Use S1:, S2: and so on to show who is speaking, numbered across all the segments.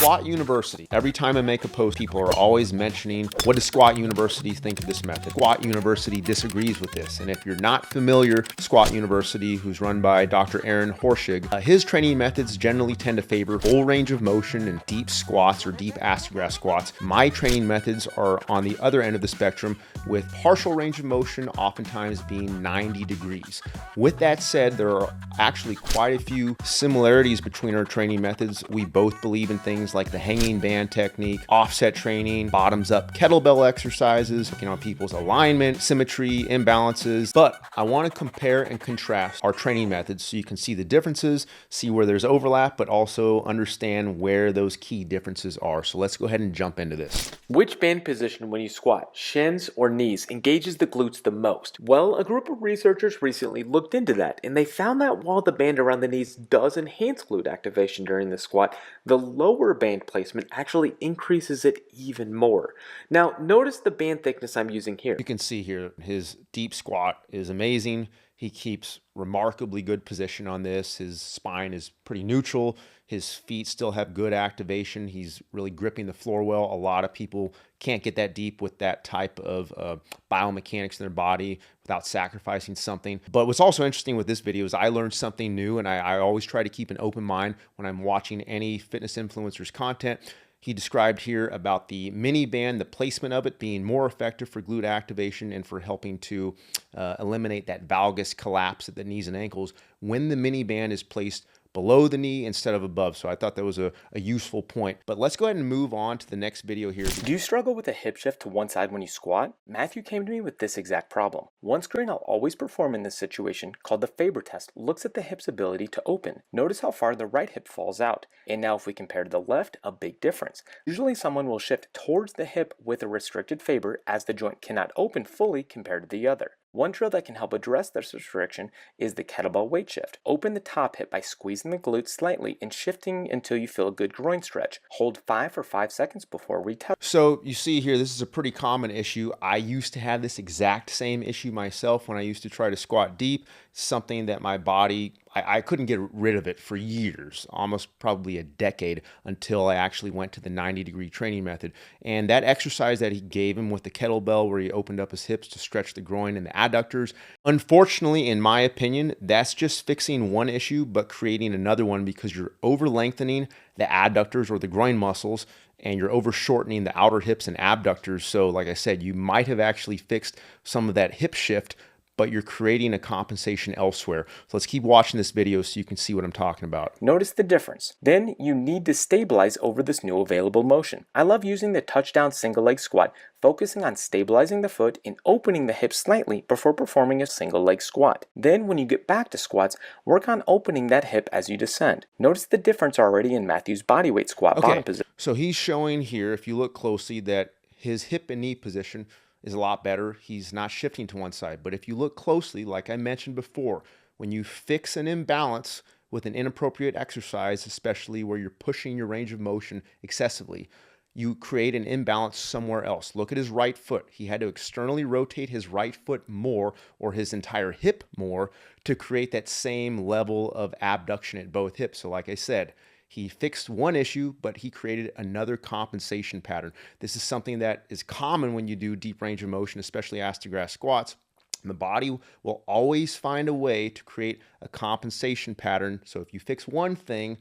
S1: Squat University. Every time I make a post, people are always mentioning, what does Squat University think of this method? Squat University disagrees with this. And if you're not familiar, Squat University, who's run by Dr. Horschig, his training methods generally tend to favor full range of motion and deep squats or deep astrograph squats. My training methods are on the other end of the spectrum, with partial range of motion oftentimes being 90 degrees. With that said, there are actually quite a few similarities between our training methods. We both believe in things like the hanging band technique, offset training, bottoms up kettlebell exercises, working on people's alignment, symmetry, imbalances. But I want to compare and contrast our training methods so you can see the differences, see where there's overlap, but also understand where those key differences are. So let's go ahead and jump into this.
S2: Which band position when you squat, shins or knees, engages the glutes the most? Well, a group of researchers recently looked into that, and they found that while the band around the knees does enhance glute activation during the squat, the lower band placement actually increases it even more. Now, notice the band thickness I'm using here.
S1: You can see here his deep squat is amazing. He keeps remarkably good position on this. His spine is pretty neutral. His feet still have good activation. He's really gripping the floor well. A lot of people can't get that deep with that type of biomechanics in their body without sacrificing something. But what's also interesting with this video is I learned something new, and I always try to keep an open mind when I'm watching any fitness influencers content. He described here about the mini band, the placement of it being more effective for glute activation and for helping to eliminate that valgus collapse at the knees and ankles when the mini band is placed below the knee instead of above. So I thought that was a useful point. But let's go ahead and move on to the next video here.
S2: Do you struggle with a hip shift to one side when you squat? Matthew came to me with this exact problem. One screen I'll always perform in this situation, called the Faber test, looks at the hip's ability to open. Notice how far the right hip falls out. And now if we compare to the left, a big difference. Usually someone will shift towards the hip with a restricted Faber as the joint cannot open fully compared to the other. One drill that can help address this restriction is the kettlebell weight shift. Open the top hip by squeezing the glutes slightly and shifting until you feel a good groin stretch. Hold 5 for 5 seconds before retouch.
S1: So you see here, this is a pretty common issue. I used to have this exact same issue myself when I used to try to squat deep. Something that my body, I couldn't get rid of it for years, almost probably a decade, until I actually went to the 90-degree training method. And that exercise that he gave him with the kettlebell, where he opened up his hips to stretch the groin and the adductors, unfortunately, in my opinion, that's just fixing one issue but creating another one, because you're over lengthening the adductors or the groin muscles, and you're over shortening the outer hips and abductors. So like I said, you might have actually fixed some of that hip shift, but you're creating a compensation elsewhere. So let's keep watching this video so you can see what I'm talking about.
S2: Notice the difference. Then you need to stabilize over this new available motion. I love using the touchdown single leg squat, focusing on stabilizing the foot and opening the hips slightly before performing a single leg squat. Then when you get back to squats, work on opening that hip as you descend. Notice the difference already in Matthew's bodyweight squat bottom position.
S1: So he's showing here, if you look closely, that his hip and knee position is a lot better. He's not shifting to one side. But if you look closely, like I mentioned before, when you fix an imbalance with an inappropriate exercise, especially where you're pushing your range of motion excessively, you create an imbalance somewhere else. Look at his right foot. He had to externally rotate his right foot more, or his entire hip more, to create that same level of abduction at both hips. So like I said, he fixed one issue, but he created another compensation pattern. This is something that is common when you do deep range of motion, especially astrograph squats. The body will always find a way to create a compensation pattern. So if you fix one thing,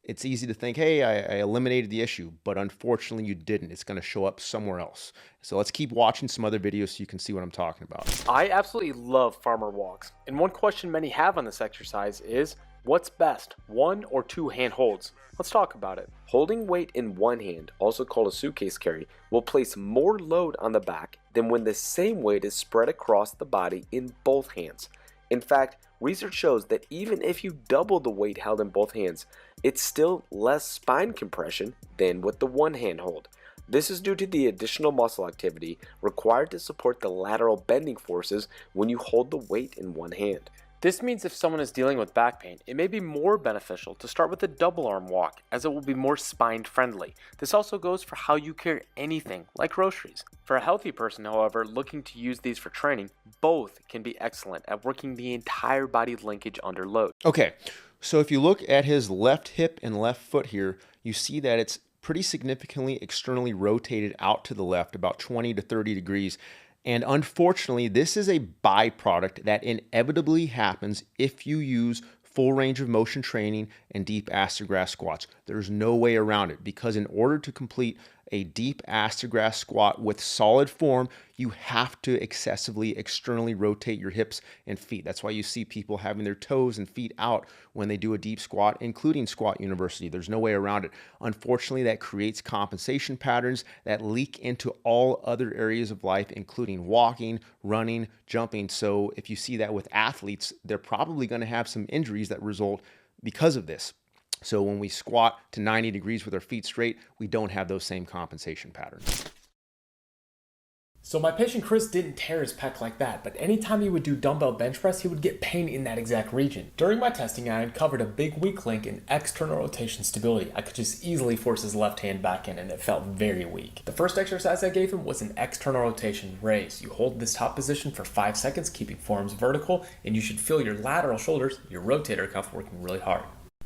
S1: it's easy to think, hey, I eliminated the issue, but unfortunately you didn't. It's going to show up somewhere else. So let's keep watching some other videos so you can see what I'm talking about.
S2: I absolutely love farmer walks. And one question many have on this exercise is, what's best, 1 or 2 hand holds? Let's talk about it. Holding weight in one hand, also called a suitcase carry, will place more load on the back than when the same weight is spread across the body in both hands. In fact, research shows that even if you double the weight held in both hands, it's still less spine compression than with the one hand hold. This is due to the additional muscle activity required to support the lateral bending forces when you hold the weight in one hand. This means if someone is dealing with back pain, it may be more beneficial to start with a double arm walk, as it will be more spine friendly. This also goes for how you carry anything, like groceries. For a healthy person, however, looking to use these for training, both can be excellent at working the entire body linkage under load.
S1: Okay, so if you look at his left hip and left foot here, you see that it's pretty significantly externally rotated out to the left, about 20 to 30 degrees. And unfortunately, this is a byproduct that inevitably happens if you use full range of motion training and deep ass to grass squats. There's no way around it, because in order to complete a deep ass to grass squat with solid form, you have to excessively externally rotate your hips and feet. That's why you see people having their toes and feet out when they do a deep squat, including Squat University. There's no way around it. Unfortunately, that creates compensation patterns that leak into all other areas of life, including walking, running, jumping. So if you see that with athletes, they're probably going to have some injuries that result because of this. So when we squat to 90 degrees with our feet straight, we don't have those same compensation patterns.
S3: So my patient Chris didn't tear his pec like that, but anytime he would do dumbbell bench press, he would get pain in that exact region. During my testing, I uncovered a big weak link in external rotation stability. I could just easily force his left hand back in, and it felt very weak. The first exercise I gave him was an external rotation raise. You hold this top position for 5 seconds, keeping forearms vertical, and you should feel your lateral shoulders, your rotator cuff, working really hard.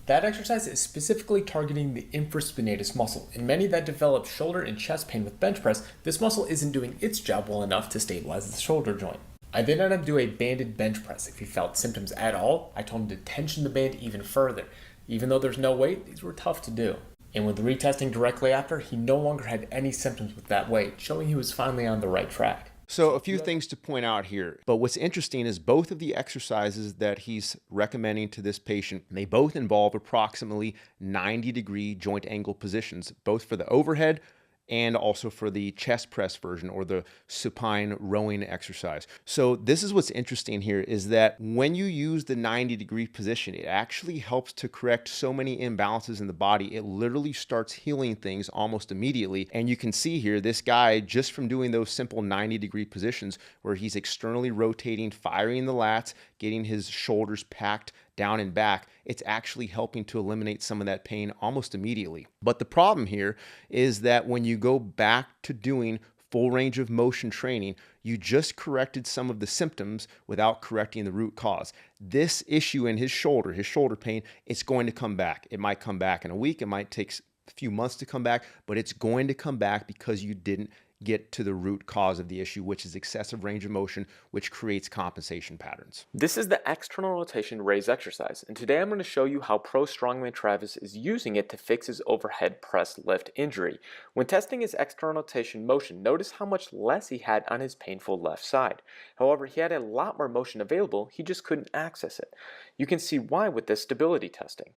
S3: That exercise is specifically targeting the infraspinatus muscle. In many that develop shoulder and chest pain with bench press, this muscle isn't doing its job well enough to stabilize the shoulder joint. I then had him do a banded bench press. If he felt symptoms at all, I told him to tension the band even further. Even though there's no weight, these were tough to do. And with retesting directly after, he no longer had any symptoms with that weight, showing he was finally on the right track.
S1: So a few things to point out here, but what's interesting is both of the exercises that he's recommending to this patient, they both involve approximately 90-degree joint angle positions, both for the overhead and also for the chest press version, or the supine rowing exercise. So this is what's interesting here, is that when you use the 90-degree position, it actually helps to correct so many imbalances in the body. It literally starts healing things almost immediately. And you can see here, this guy, just from doing those simple 90-degree positions where he's externally rotating, firing the lats, getting his shoulders packed down and back, it's actually helping to eliminate some of that pain almost immediately. But the problem here is that when you go back to doing full range of motion training, you just corrected some of the symptoms without correcting the root cause. This issue in his shoulder pain, it's going to come back. It might come back in a week. It might take a few months to come back, but it's going to come back because you didn't get to the root cause of the issue, which is excessive range of motion, which creates compensation patterns.
S2: This is the external rotation raise exercise, and today I'm going to show you how Pro Strongman Travis is using it to fix his overhead press lift injury. When testing his external rotation motion, notice how much less he had on his painful left side. However, he had a lot more motion available, he just couldn't access it. You can see why with this stability testing.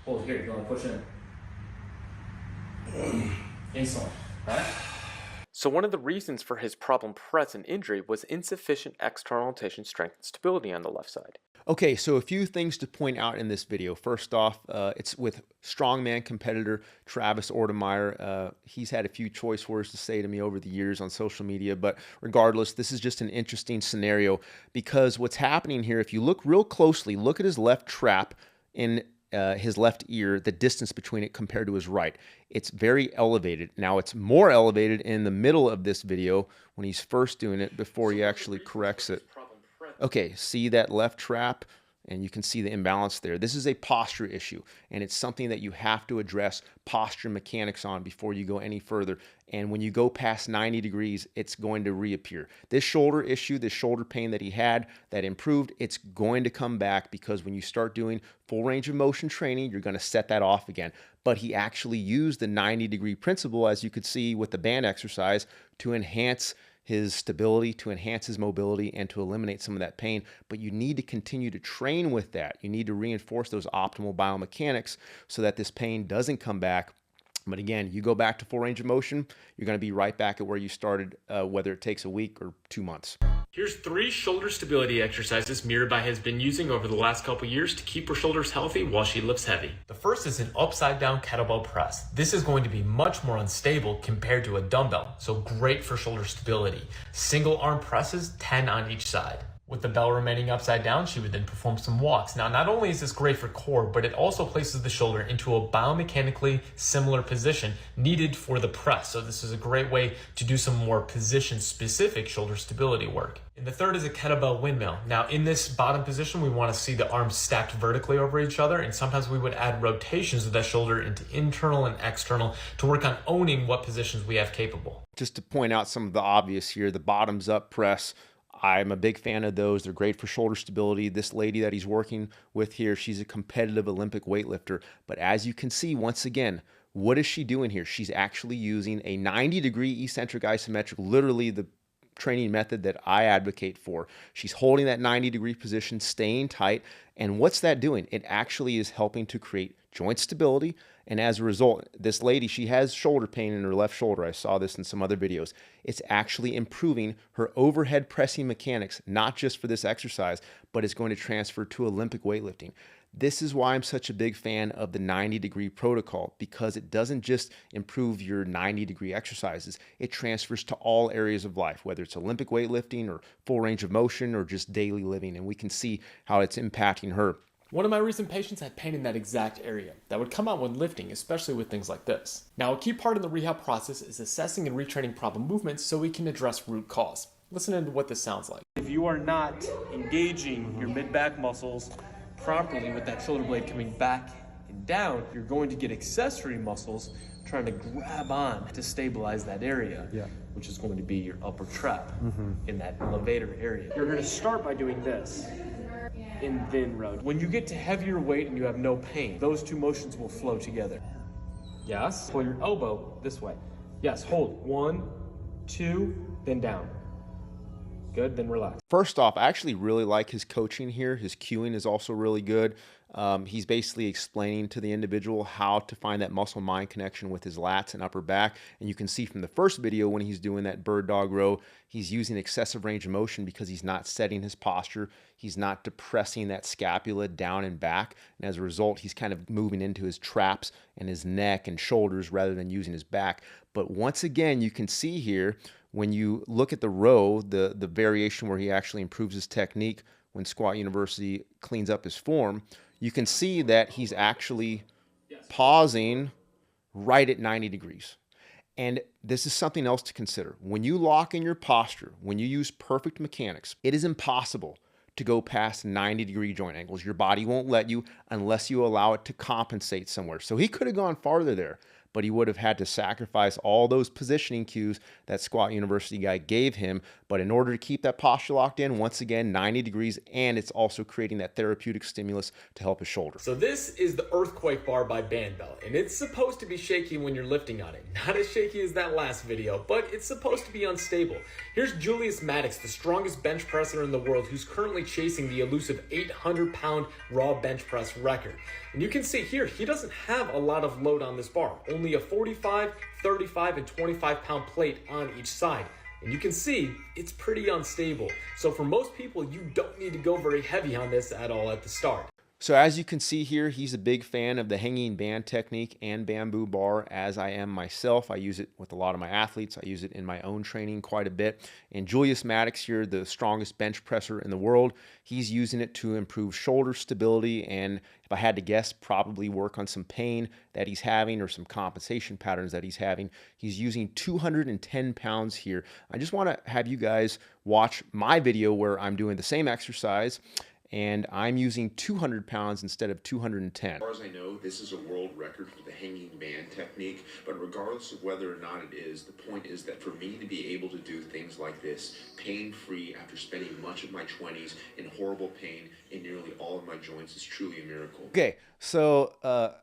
S3: Hold here, you want to push in. Insulin, right?
S2: So one of the reasons for his problem press and injury was insufficient external rotation strength and stability on the left side.
S1: Okay, so a few things to point out in this video. First off, it's with strongman competitor Travis Ortemeyer. He's had a few choice words to say to me over the years on social media, but regardless, this is just an interesting scenario, because what's happening here, if you look real closely, look at his left trap in his left ear, the distance between it compared to his right. It's very elevated. Now it's more elevated in the middle of this video when he's first doing it before he actually corrects it. Okay, see that left trap? And you can see the imbalance there. This is a posture issue, and it's something that you have to address posture mechanics on before you go any further. And when you go past 90 degrees, it's going to reappear. This shoulder issue, this shoulder pain that he had that improved, it's going to come back, because when you start doing full range of motion training, you're going to set that off again. But he actually used the 90-degree principle, as you could see with the band exercise, to enhance his stability, to enhance his mobility, and to eliminate some of that pain. But you need to continue to train with that. You need to reinforce those optimal biomechanics so that this pain doesn't come back. But again, you go back to full range of motion, you're going to be right back at where you started, whether it takes a week or 2 months.
S3: Here's 3 shoulder stability exercises Mirabai has been using over the last couple years to keep her shoulders healthy while she lifts heavy. The first is an upside down kettlebell press. This is going to be much more unstable compared to a dumbbell, so great for shoulder stability. Single arm presses, 10 on each side. With the bell remaining upside down, she would then perform some walks. Now, not only is this great for core, but it also places the shoulder into a biomechanically similar position needed for the press. So this is a great way to do some more position-specific shoulder stability work. And the third is a kettlebell windmill. Now, in this bottom position, we want to see the arms stacked vertically over each other, and sometimes we would add rotations of that shoulder into internal and external to work on owning what positions we have capable.
S1: Just to point out some of the obvious here, the bottoms up press, I'm a big fan of those. They're great for shoulder stability. This lady that he's working with here, she's a competitive Olympic weightlifter. But as you can see, once again, what is she doing here? She's actually using a 90-degree eccentric isometric, literally the training method that I advocate for. She's holding that 90-degree position, staying tight. And what's that doing? It actually is helping to create joint stability. And as a result, this lady, she has shoulder pain in her left shoulder. I saw this in some other videos. It's actually improving her overhead pressing mechanics, not just for this exercise, but it's going to transfer to Olympic weightlifting. This is why I'm such a big fan of the 90-degree protocol, because it doesn't just improve your 90-degree exercises. It transfers to all areas of life, whether it's Olympic weightlifting or full range of motion or just daily living. And we can see how it's impacting her.
S3: One of my recent patients had pain in that exact area that would come out when lifting, especially with things like this. Now, a key part of the rehab process is assessing and retraining problem movements so we can address root cause. Listen to what this sounds like.
S4: If you are not engaging your mid-back muscles properly with that shoulder blade coming back and down, you're going to get accessory muscles trying to grab on to stabilize that area, which is going to be your upper trap in that levator area. You're going to start by doing this. And then rotate. When you get to heavier weight and you have no pain, those two motions will flow together. Yes. Pull your elbow this way. Yes, hold. 1, 2, then down. Good, then relax.
S1: First off, I actually really like his coaching here. His cueing is also really good. He's basically explaining to the individual how to find that muscle-mind connection with his lats and upper back. And you can see from the first video when he's doing that bird dog row, he's using excessive range of motion because he's not setting his posture. He's not depressing that scapula down and back. And as a result, he's kind of moving into his traps and his neck and shoulders rather than using his back. But once again, you can see here, when you look at the row, the variation where he actually improves his technique when Squat University cleans up his form, you can see that he's actually pausing right at 90 degrees. And this is something else to consider. When you lock in your posture, when you use perfect mechanics, it is impossible to go past 90-degree joint angles. Your body won't let you unless you allow it to compensate somewhere. So he could have gone farther there, but he would have had to sacrifice all those positioning cues that Squat University guy gave him. But in order to keep that posture locked in, once again, 90 degrees, and it's also creating that therapeutic stimulus to help his shoulder.
S3: So this is the earthquake bar by Bandbell, and it's supposed to be shaky when you're lifting on it. Not as shaky as that last video, but it's supposed to be unstable. Here's Julius Maddox, the strongest bench presser in the world, who's currently chasing the elusive 800-pound raw bench press record. And you can see here, he doesn't have a lot of load on this bar, only a 45, 35, and 25-pound plate on each side. And you can see it's pretty unstable. So for most people, you don't need to go very heavy on this at all at the start.
S1: So as you can see here, he's a big fan of the hanging band technique and bamboo bar, as I am myself. I use it with a lot of my athletes. I use it in my own training quite a bit. And Julius Maddox here, the strongest bench presser in the world, he's using it to improve shoulder stability and, if I had to guess, probably work on some pain that he's having or some compensation patterns that he's having. He's using 210 pounds here. I just want to have you guys watch my video where I'm doing the same exercise, and I'm using 200 pounds instead of 210.
S5: As far as I know, this is a world record for the hanging band technique, but regardless of whether or not it is, the point is that for me to be able to do things like this pain-free after spending much of my 20s in horrible pain in nearly all of my joints is truly a miracle.
S1: Okay, so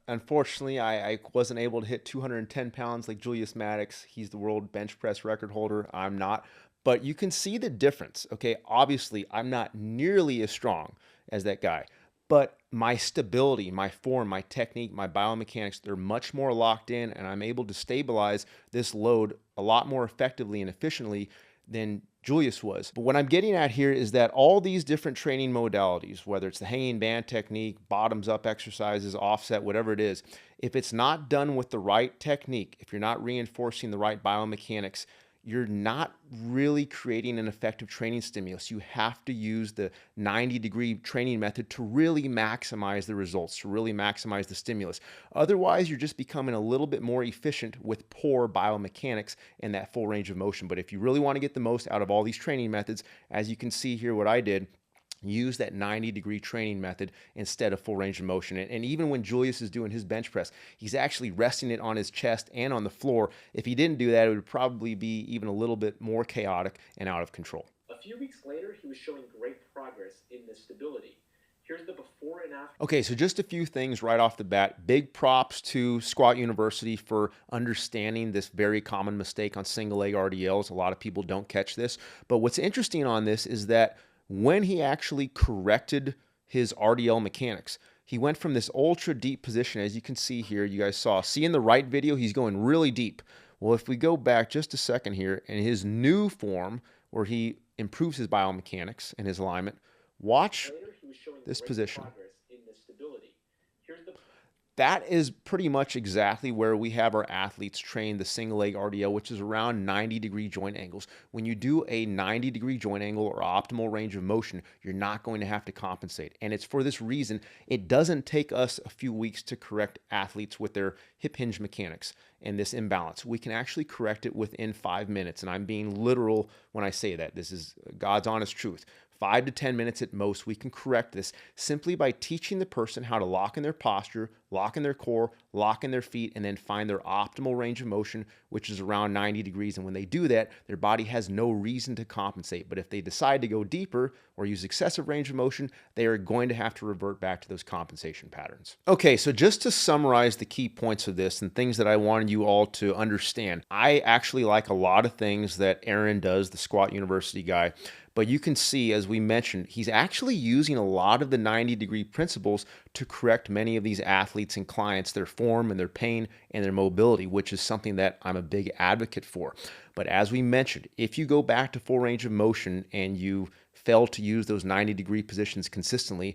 S1: unfortunately, I wasn't able to hit 210 pounds like Julius Maddox. He's the world bench press record holder. I'm not. But you can see the difference, okay? Obviously, I'm not nearly as strong as that guy, but my stability, my form, my technique, my biomechanics, they're much more locked in, and I'm able to stabilize this load a lot more effectively and efficiently than Julius was. But what I'm getting at here is that all these different training modalities, whether it's the hanging band technique, bottoms up exercises, offset, whatever it is, if it's not done with the right technique, if you're not reinforcing the right biomechanics, you're not really creating an effective training stimulus. You have to use the 90-degree training method to really maximize the results, to really maximize the stimulus. Otherwise, you're just becoming a little bit more efficient with poor biomechanics and that full range of motion. But if you really want to get the most out of all these training methods, as you can see here what I did, use that 90-degree training method instead of full range of motion. And even when Julius is doing his bench press, he's actually resting it on his chest and on the floor. If he didn't do that, it would probably be even a little bit more chaotic and out of control.
S2: A few weeks later, he was showing great progress in the stability. Here's the before and after.
S1: Okay, so just a few things right off the bat. Big props to Squat University for understanding this very common mistake on single leg RDLs. A lot of people don't catch this. But what's interesting on this is that when he actually corrected his RDL mechanics, he went from this ultra deep position, as you can see here, you guys saw. See in the right video, he's going really deep. Well, if we go back just a second here, in his new form, where he improves his biomechanics and his alignment, watch this position. That is pretty much exactly where we have our athletes train the single leg RDL, which is around 90-degree joint angles. When you do a 90-degree joint angle or optimal range of motion, you're not going to have to compensate. And it's for this reason, it doesn't take us a few weeks to correct athletes with their hip hinge mechanics and this imbalance. We can actually correct it within 5 minutes. And I'm being literal when I say that. This is God's honest truth. 5 to 10 minutes at most, we can correct this simply by teaching the person how to lock in their posture, lock in their core, lock in their feet, and then find their optimal range of motion, which is around 90 degrees. And when they do that, their body has no reason to compensate. But if they decide to go deeper or use excessive range of motion, they are going to have to revert back to those compensation patterns. Okay, so just to summarize the key points of this and things that I wanted you all to understand, I actually like a lot of things that Aaron does, the Squat University guy. But you can see, as we mentioned, he's actually using a lot of the 90-degree principles to correct many of these athletes and clients, their form and their pain and their mobility, which is something that I'm a big advocate for. But as we mentioned, if you go back to full range of motion and you fail to use those 90-degree positions consistently,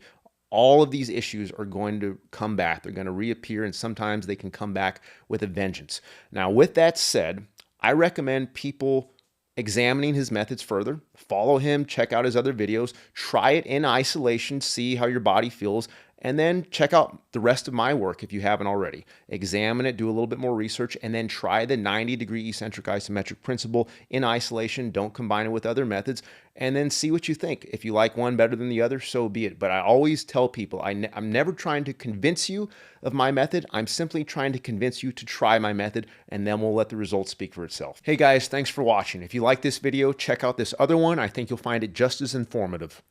S1: all of these issues are going to come back. They're going to reappear, and sometimes they can come back with a vengeance. Now, with that said, I recommend people examining his methods further, follow him, check out his other videos, try it in isolation, see how your body feels, and then check out the rest of my work if you haven't already. Examine it, do a little bit more research, and then try the 90-degree eccentric isometric principle in isolation. Don't combine it with other methods, and then see what you think. If you like one better than the other, so be it. But I always tell people, I'm never trying to convince you of my method. I'm simply trying to convince you to try my method, and then we'll let the results speak for itself. Hey guys, thanks for watching. If you like this video, check out this other one. I think you'll find it just as informative.